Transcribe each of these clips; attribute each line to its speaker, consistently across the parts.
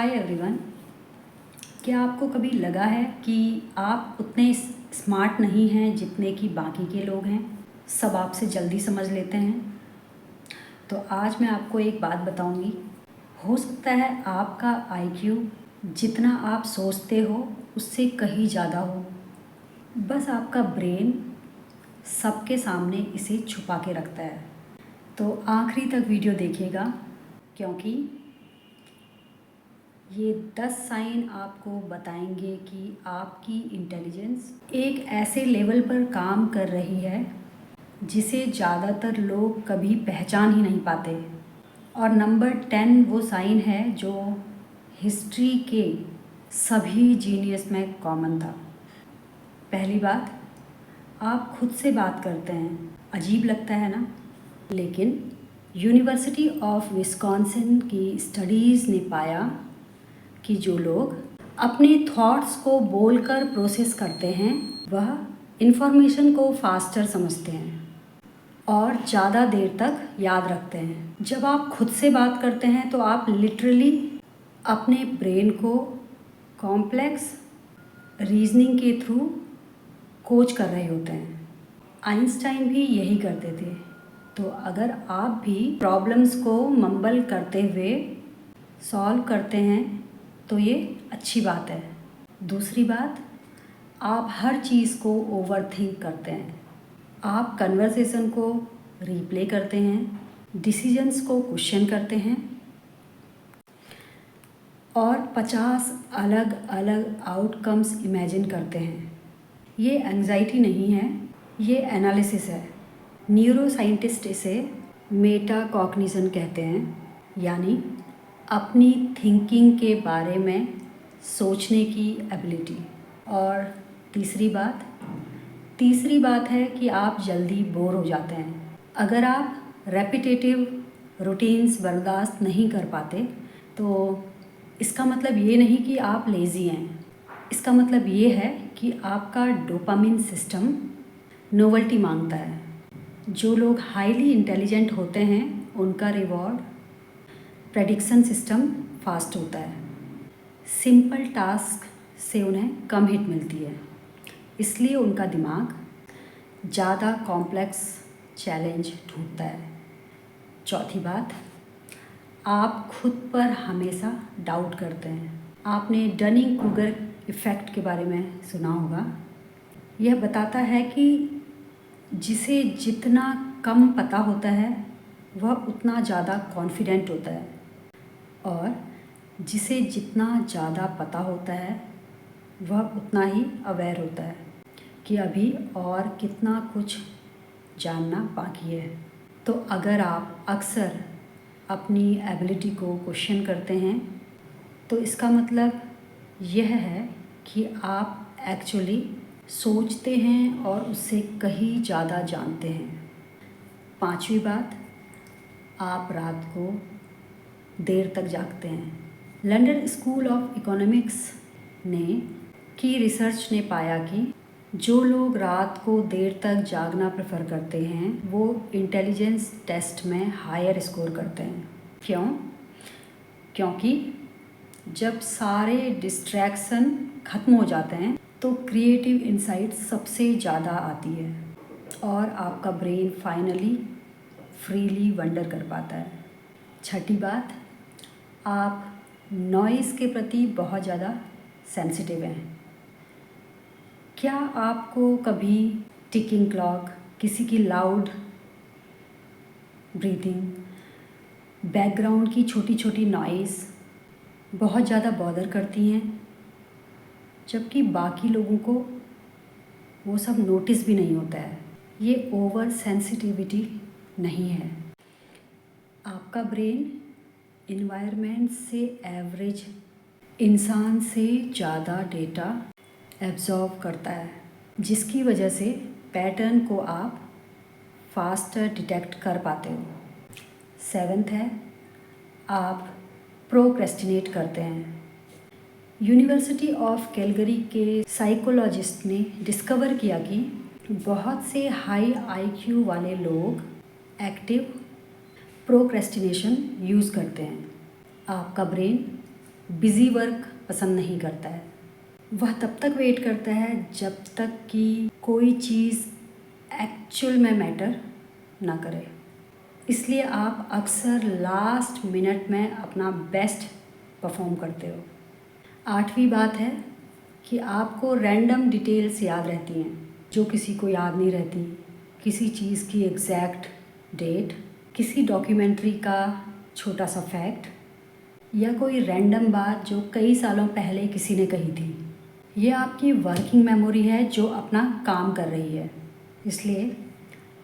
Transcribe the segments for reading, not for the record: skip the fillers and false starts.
Speaker 1: Hi everyone. क्या आपको कभी लगा है कि आप उतने स्मार्ट नहीं हैं जितने कि बाकी के लोग हैं? सब आपसे जल्दी समझ लेते हैं। तो आज मैं आपको एक बात बताऊंगी। हो सकता है आपका आईक्यू जितना आप सोचते हो उससे कहीं ज़्यादा हो, बस आपका ब्रेन सबके सामने इसे छुपा के रखता है। तो आखिरी तक वीडियो देखिएगा, क्योंकि ये 10 साइन आपको बताएंगे कि आपकी इंटेलिजेंस एक ऐसे लेवल पर काम कर रही है जिसे ज़्यादातर लोग कभी पहचान ही नहीं पाते। और नंबर 10 वो साइन है जो हिस्ट्री के सभी जीनियस में कॉमन था। पहली बात, आप खुद से बात करते हैं। अजीब लगता है ना? लेकिन यूनिवर्सिटी ऑफ विस्कॉन्सिन की स्टडीज़ ने पाया कि जो लोग अपने थॉट्स को बोलकर प्रोसेस करते हैं वह इन्फॉर्मेशन को फास्टर समझते हैं और ज़्यादा देर तक याद रखते हैं। जब आप खुद से बात करते हैं तो आप लिटरली अपने ब्रेन को कॉम्प्लेक्स रीजनिंग के थ्रू कोच कर रहे होते हैं। आइंस्टाइन भी यही करते थे। तो अगर आप भी प्रॉब्लम्स को मम्बल करते हुए सॉल्व करते हैं तो ये अच्छी बात है। दूसरी बात, आप हर चीज़ को ओवरथिंक करते हैं। आप कन्वर्सेशन को रीप्ले करते हैं, डिसीजंस को क्वेश्चन करते हैं और 50 अलग अलग आउटकम्स इमेजिन करते हैं। ये एंजाइटी नहीं है, ये एनालिसिस है। न्यूरो साइंटिस्ट इसे मेटा कॉग्निशन कहते हैं, यानी अपनी थिंकिंग के बारे में सोचने की एबिलिटी। और तीसरी बात है कि आप जल्दी बोर हो जाते हैं। अगर आप रेपिटेटिव रूटीन्स बर्दाश्त नहीं कर पाते तो इसका मतलब ये नहीं कि आप लेज़ी हैं। इसका मतलब ये है कि आपका डोपामिन सिस्टम नोवेल्टी मांगता है। जो लोग हाईली इंटेलिजेंट होते हैं उनका रिवॉर्ड प्रेडिक्शन सिस्टम फास्ट होता है। सिंपल टास्क से उन्हें कम हिट मिलती है, इसलिए उनका दिमाग ज़्यादा कॉम्प्लेक्स चैलेंज ढूंढता है। चौथी बात, आप खुद पर हमेशा डाउट करते हैं। आपने डनिंग क्रूगर इफ़ेक्ट के बारे में सुना होगा। यह बताता है कि जिसे जितना कम पता होता है वह उतना ज़्यादा कॉन्फिडेंट होता है, और जिसे जितना ज़्यादा पता होता है वह उतना ही अवेयर होता है कि अभी और कितना कुछ जानना बाकी है। तो अगर आप अक्सर अपनी एबिलिटी को क्वेश्चन करते हैं तो इसका मतलब यह है कि आप एक्चुअली सोचते हैं और उससे कहीं ज़्यादा जानते हैं। पांचवी बात, आप रात को देर तक जागते हैं। लंदन स्कूल ऑफ इकोनॉमिक्स की रिसर्च ने पाया कि जो लोग रात को देर तक जागना प्रेफर करते हैं वो इंटेलिजेंस टेस्ट में हायर स्कोर करते हैं। क्यों? क्योंकि जब सारे डिस्ट्रैक्शन ख़त्म हो जाते हैं तो क्रिएटिव इंसाइट सबसे ज़्यादा आती है और आपका ब्रेन फाइनली फ्रीली वंडर कर पाता है। छठी बात, आप नॉइज़ के प्रति बहुत ज़्यादा सेंसिटिव हैं। क्या आपको कभी टिकिंग क्लॉक, किसी की लाउड ब्रीथिंग, बैकग्राउंड की छोटी छोटी नॉइज़ बहुत ज़्यादा बॉदर करती हैं, जबकि बाकी लोगों को वो सब नोटिस भी नहीं होता है? ये ओवर सेंसिटिविटी नहीं है। आपका ब्रेन इन्वायरमेंट से एवरेज इंसान से ज़्यादा डेटा एब्जॉर्ब करता है, जिसकी वजह से पैटर्न को आप फास्टर डिटेक्ट कर पाते हो। सेवन्थ है, आप प्रोक्रेस्टिनेट करते हैं। यूनिवर्सिटी ऑफ कैलगरी के साइकोलॉजिस्ट ने डिस्कवर किया कि बहुत से हाई आईक्यू वाले लोग एक्टिव प्रोक्रेस्टिनेशन यूज़ करते हैं। आपका ब्रेन बिज़ी वर्क पसंद नहीं करता है। वह तब तक वेट करता है जब तक कि कोई चीज़ एक्चुअल में मैटर ना करे। इसलिए आप अक्सर लास्ट मिनट में अपना बेस्ट परफॉर्म करते हो। 8वीं बात है कि आपको रैंडम डिटेल्स याद रहती हैं जो किसी को याद नहीं रहती। किसी चीज़ की एग्जैक्ट डेट, किसी डॉक्यूमेंट्री का छोटा सा फैक्ट या कोई रैंडम बात जो कई सालों पहले किसी ने कही थी। ये आपकी वर्किंग मेमोरी है जो अपना काम कर रही है। इसलिए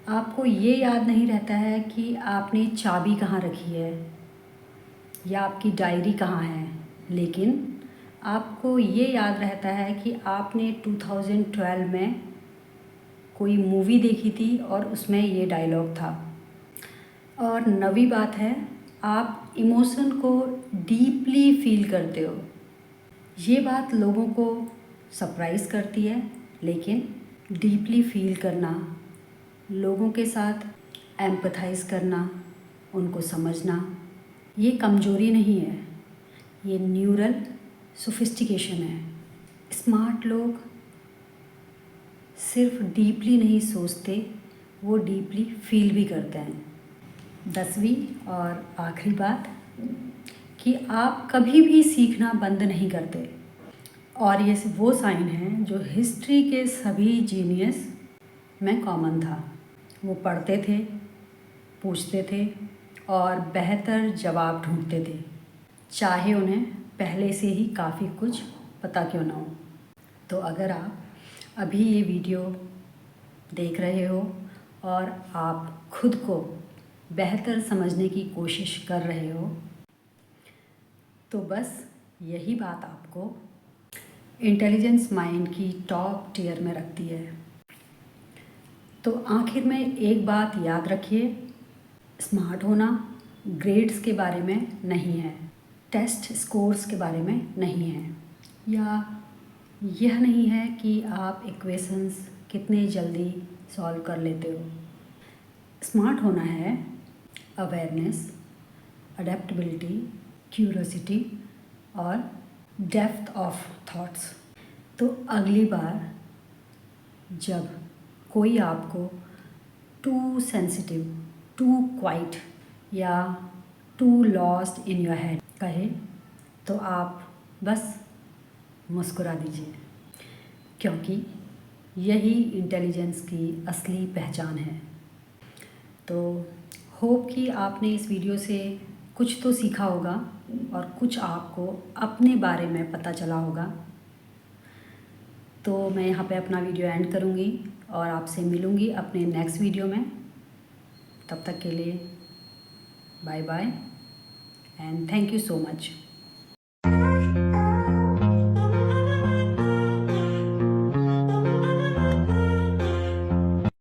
Speaker 1: आपको ये याद नहीं रहता है कि आपने चाबी कहाँ रखी है या आपकी डायरी कहाँ है, लेकिन आपको ये याद रहता है कि आपने 2012 में कोई मूवी देखी थी और उसमें ये डायलॉग था। और 9वीं बात है, आप इमोशन को डीपली फील करते हो। ये बात लोगों को सरप्राइज़ करती है, लेकिन डीपली फील करना, लोगों के साथ एम्पथाइज़ करना, उनको समझना, ये कमज़ोरी नहीं है, ये न्यूरल सोफिस्टिकेशन है। स्मार्ट लोग सिर्फ डीपली नहीं सोचते, वो डीपली फील भी करते हैं। 10वीं और आखिरी बात कि आप कभी भी सीखना बंद नहीं करते। और ये वो साइन है जो हिस्ट्री के सभी जीनियस में कॉमन था। वो पढ़ते थे, पूछते थे और बेहतर जवाब ढूंढते थे, चाहे उन्हें पहले से ही काफ़ी कुछ पता क्यों ना हो। तो अगर आप अभी ये वीडियो देख रहे हो और आप खुद को बेहतर समझने की कोशिश कर रहे हो, तो बस यही बात आपको इंटेलिजेंस माइंड की टॉप टियर में रखती है। तो आखिर में एक बात याद रखिए, स्मार्ट होना ग्रेड्स के बारे में नहीं है, टेस्ट स्कोर्स के बारे में नहीं है, या यह नहीं है कि आप इक्वेशंस कितने जल्दी सॉल्व कर लेते हो। स्मार्ट होना है अवेयरनेस, अडेप्टबिलिटी, क्यूरोसिटी और डेप्थ ऑफ थॉट्स। तो अगली बार जब कोई आपको टू सेंसिटिव, टू क्वाइट या too lost in your head कहे, तो आप बस मुस्कुरा दीजिए, क्योंकि यही इंटेलिजेंस की असली पहचान है। तो होप कि आपने इस वीडियो से कुछ तो सीखा होगा और कुछ आपको अपने बारे में पता चला होगा। तो मैं यहाँ पे अपना वीडियो एंड करूँगी और आपसे मिलूँगी अपने नेक्स्ट वीडियो में। तब तक के लिए bye bye and thank you so much.